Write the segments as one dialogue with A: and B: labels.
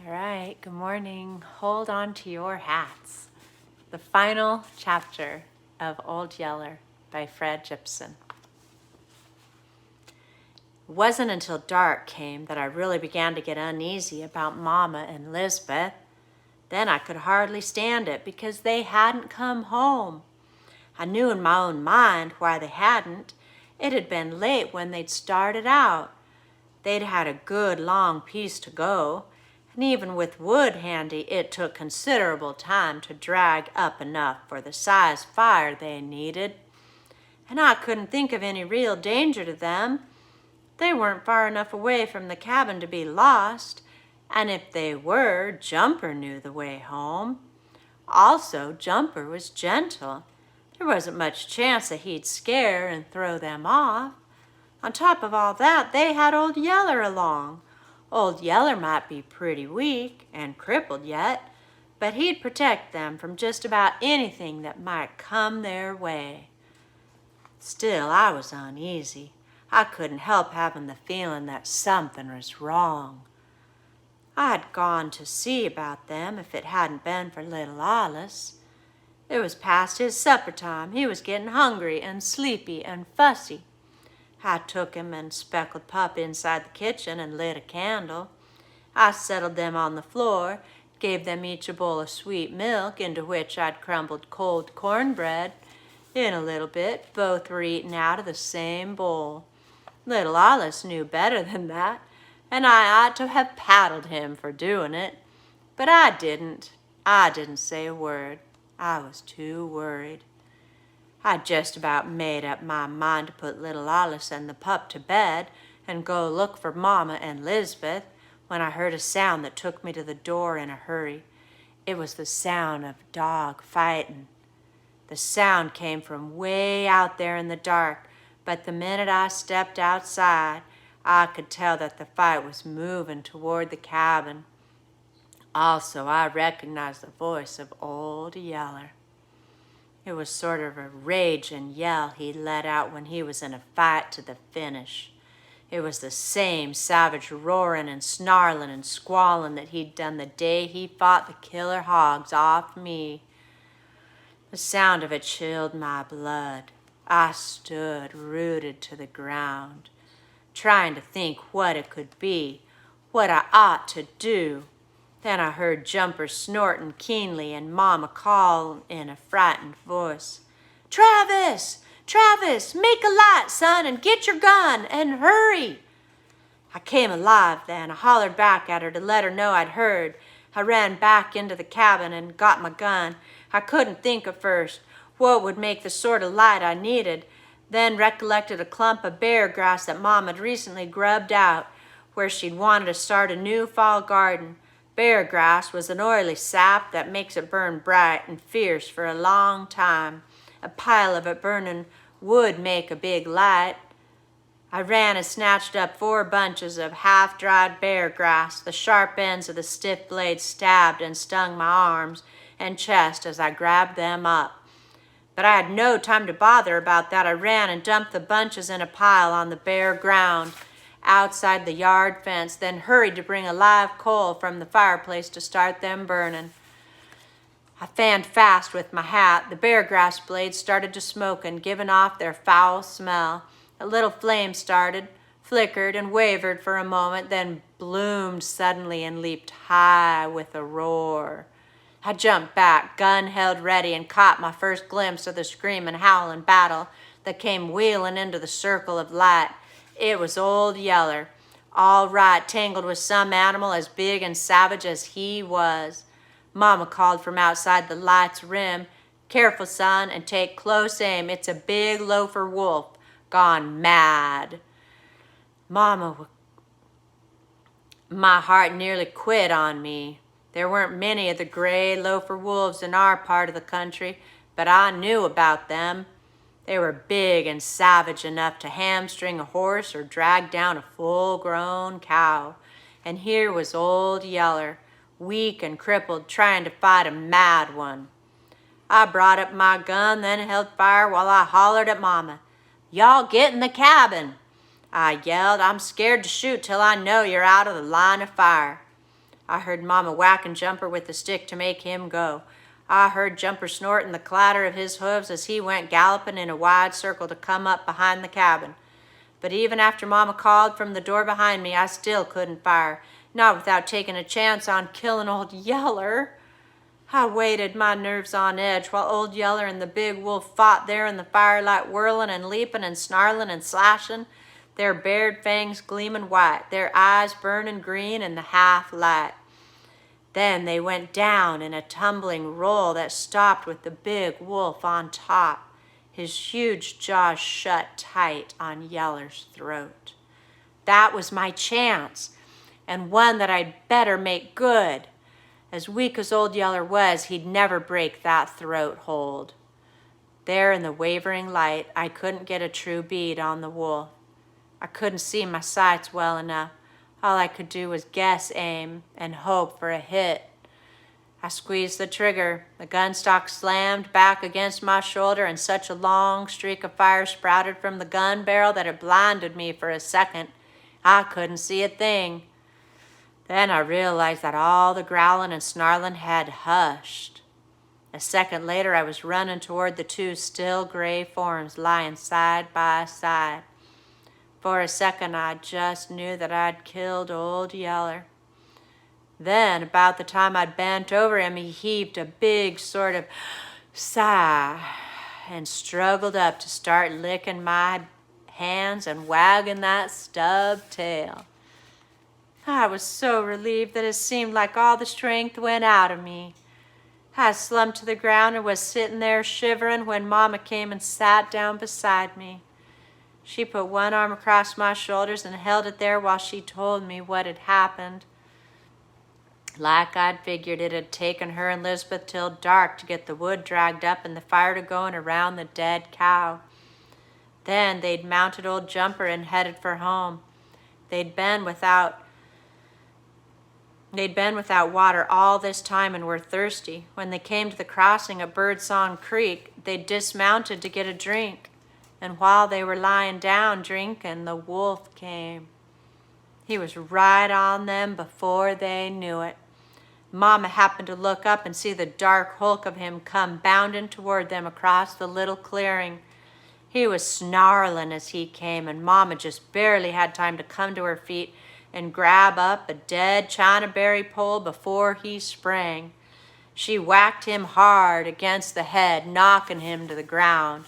A: All right, good morning. Hold on to your hats. The final chapter of Old Yeller by Fred Gibson. It wasn't until dark came that I really began to get uneasy about Mama and Lisbeth. Then I could hardly stand it because they hadn't come home. I knew in my own mind why they hadn't. It had been late when they'd started out. They'd had a good long piece to go, and even with wood handy, it took considerable time to drag up enough for the size fire they needed. And I couldn't think of any real danger to them. They weren't far enough away from the cabin to be lost, and if they were, Jumper knew the way home. Also, Jumper was gentle. There wasn't much chance that he'd scare and throw them off. On top of all that, they had Old Yeller along. Old Yeller might be pretty weak and crippled yet, but he'd protect them from just about anything that might come their way. Still, I was uneasy. I couldn't help having the feeling that something was wrong. I'd gone to see about them if it hadn't been for little Alice. It was past his supper time. He was getting hungry and sleepy and fussy. I took him and Speckled Pup inside the kitchen and lit a candle. I settled them on the floor, gave them each a bowl of sweet milk into which I'd crumbled cold cornbread. In a little bit, both were eating out of the same bowl. Little Alice knew better than that, and I ought to have paddled him for doing it. But I didn't. I didn't say a word. I was too worried. I'd just about made up my mind to put little Alice and the pup to bed and go look for Mama and Lisbeth when I heard a sound that took me to the door in a hurry. It was the sound of a dog fighting. The sound came from way out there in the dark, but the minute I stepped outside, I could tell that the fight was moving toward the cabin. Also, I recognized the voice of Old Yeller. It was sort of a raging yell he let out when he was in a fight to the finish. It was the same savage roaring and snarling and squalling that he'd done the day he fought the killer hogs off me. The sound of it chilled my blood. I stood rooted to the ground, trying to think what it could be, what I ought to do. Then I heard Jumper snorting keenly and Mama call in a frightened voice. "Travis! Travis! Make a light, son, and get your gun, and hurry!" I came alive then. I hollered back at her to let her know I'd heard. I ran back into the cabin and got my gun. I couldn't think at first what would make the sort of light I needed, then recollected a clump of bear grass that Mom had recently grubbed out where she'd wanted to start a new fall garden. Bear grass was an oily sap that makes it burn bright and fierce for a long time. A pile of it burning would make a big light. I ran and snatched up 4 bunches of half-dried bear grass. The sharp ends of the stiff blades stabbed and stung my arms and chest as I grabbed them up. But I had no time to bother about that. I ran and dumped the bunches in a pile on the bare ground outside the yard fence, then hurried to bring a live coal from the fireplace to start them burning. I fanned fast with my hat. The bear grass blades started to smoke and giving off their foul smell. A little flame started, flickered and wavered for a moment, then bloomed suddenly and leaped high with a roar. I jumped back, gun held ready, and caught my first glimpse of the screaming, howling battle that came wheeling into the circle of light. It was Old Yeller, all right, tangled with some animal as big and savage as he was. Mama called from outside the light's rim, "Careful, son, and take close aim. It's a big lofer wolf, gone mad." My heart nearly quit on me. There weren't many of the gray lofer wolves in our part of the country, but I knew about them. They were big and savage enough to hamstring a horse or drag down a full-grown cow. And here was Old Yeller, weak and crippled, trying to fight a mad one. I brought up my gun, then held fire while I hollered at Mama. "Y'all get in the cabin," I yelled. "I'm scared to shoot till I know you're out of the line of fire." I heard Mama whacking Jumper with the stick to make him go. I heard Jumper snorting the clatter of his hooves as he went galloping in a wide circle to come up behind the cabin. But even after Mama called from the door behind me, I still couldn't fire, not without taking a chance on killing Old Yeller. I waited, my nerves on edge, while Old Yeller and the big wolf fought there in the firelight, whirling and leaping and snarling and slashing, their bared fangs gleaming white, their eyes burning green in the half light. Then they went down in a tumbling roll that stopped with the big wolf on top, his huge jaws shut tight on Yeller's throat. That was my chance, and one that I'd better make good. As weak as Old Yeller was, he'd never break that throat hold. There in the wavering light, I couldn't get a true bead on the wolf. I couldn't see my sights well enough. All I could do was guess aim and hope for a hit. I squeezed the trigger. The gun stock slammed back against my shoulder, and such a long streak of fire sprouted from the gun barrel that it blinded me for a second. I couldn't see a thing. Then I realized that all the growling and snarling had hushed. A second later, I was running toward the two still gray forms lying side by side. For a second, I just knew that I'd killed Old Yeller. Then, about the time I'd bent over him, he heaved a big sort of sigh and struggled up to start licking my hands and wagging that stub tail. I was so relieved that it seemed like all the strength went out of me. I slumped to the ground and was sitting there shivering when Mama came and sat down beside me. She put one arm across my shoulders and held it there while she told me what had happened. Like I'd figured, it had taken her and Lisbeth till dark to get the wood dragged up and the fire to going around the dead cow. Then they'd mounted Old Jumper and headed for home. They'd been without water all this time and were thirsty. When they came to the crossing at Birdsong Creek, they dismounted to get a drink. And while they were lying down drinking, the wolf came. He was right on them before they knew it. Mama happened to look up and see the dark hulk of him come bounding toward them across the little clearing. He was snarling as he came, and Mama just barely had time to come to her feet and grab up a dead China berry pole before he sprang. She whacked him hard against the head, knocking him to the ground.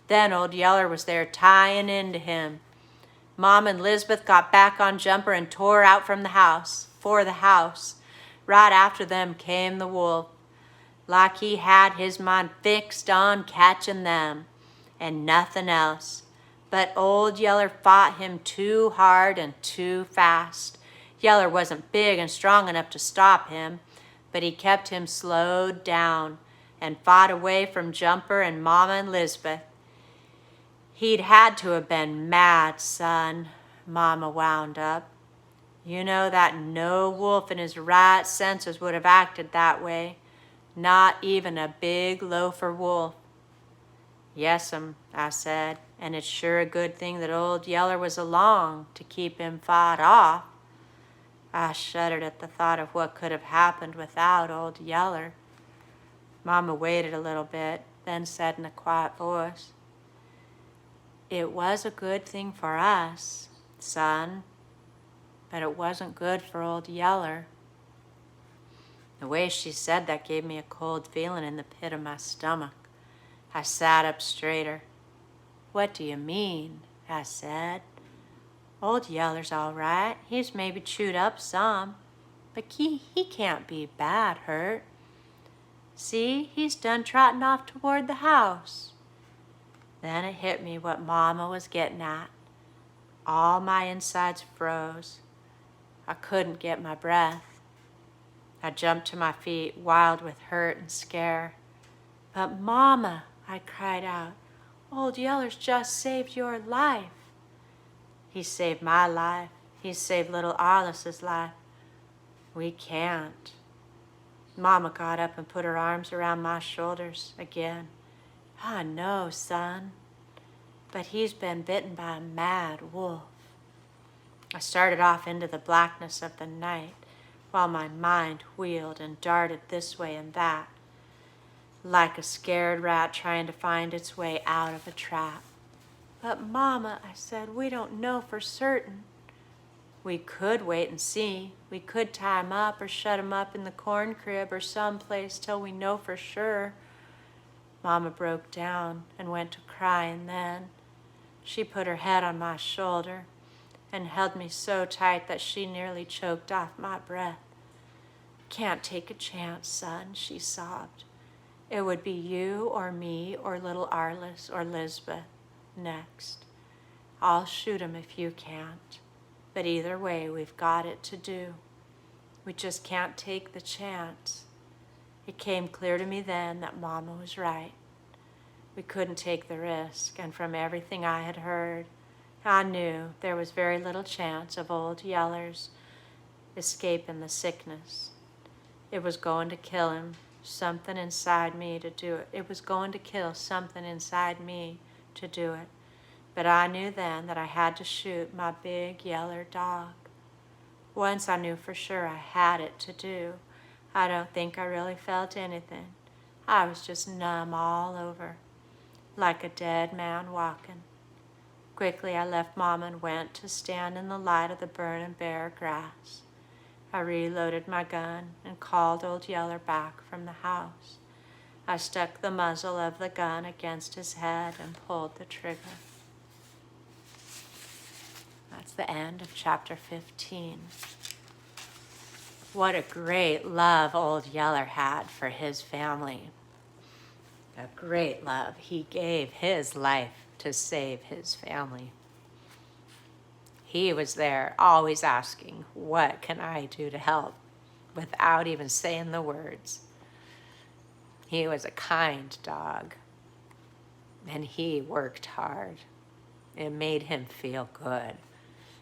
A: Then Old Yeller was there tying into him. Mom and Lisbeth got back on Jumper and tore out for the house. Right after them came the wolf, like he had his mind fixed on catching them and nothing else. But Old Yeller fought him too hard and too fast. Yeller wasn't big and strong enough to stop him, but he kept him slowed down and fought away from Jumper and Mama and Lisbeth. He'd had to have been mad, son, Mama wound up. You know that no wolf in his right senses would have acted that way, not even a big loafer wolf. Yes'm, I said, and it's sure a good thing that Old Yeller was along to keep him fought off. I shuddered at the thought of what could have happened without Old Yeller. Mama waited a little bit, then said in a quiet voice, "It was a good thing for us, son, but it wasn't good for Old Yeller." The way she said that gave me a cold feeling in the pit of my stomach. I sat up straighter. "What do you mean?" I said. "Old Yeller's all right. He's maybe chewed up some, but he can't be bad hurt. See, he's done trotting off toward the house." Then it hit me what Mama was getting at. All my insides froze. I couldn't get my breath. I jumped to my feet, wild with hurt and scare. "But Mama," I cried out, "Old Yeller's just saved your life." "He saved my life. He saved little Arliss's life. We can't." Mama got up and put her arms around my shoulders again. "I know, son, but he's been bitten by a mad wolf." I started off into the blackness of the night. while my mind wheeled and darted this way and that, like a scared rat trying to find its way out of a trap. But Mama, I said, we don't know for certain. We could wait and see. We could tie him up or shut him up in the corn crib or someplace till we know for sure. Mama broke down and went to crying then. She put her head on my shoulder and held me so tight that she nearly choked off my breath. Can't take a chance, son, she sobbed. It would be you or me or little Arliss or Lisbeth next. I'll shoot him if you can't. But either way, we've got it to do. We just can't take the chance. It came clear to me then that Mama was right. We couldn't take the risk, and from everything I had heard, I knew there was very little chance of old Yeller's escaping the sickness. It was going to kill him, something inside me to do it. It was going to kill something inside me to do it. But I knew then that I had to shoot my big Yeller dog. Once I knew for sure I had it to do. I don't think I really felt anything. I was just numb all over, like a dead man walking. Quickly I left Mama and went to stand in the light of the burning bare grass. I reloaded my gun and called old Yeller back from the house. I stuck the muzzle of the gun against his head and pulled the trigger. That's the end of chapter 15. What a great love old Yeller had for his family. A great love. He gave his life to save his family. He was there always asking, what can I do to help? Without even saying the words. He was a kind dog. And he worked hard. It made him feel good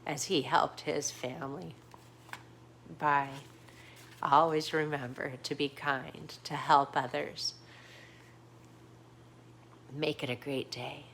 A: as he helped his family. Bye. Always remember to be kind, to help others. Make it a great day.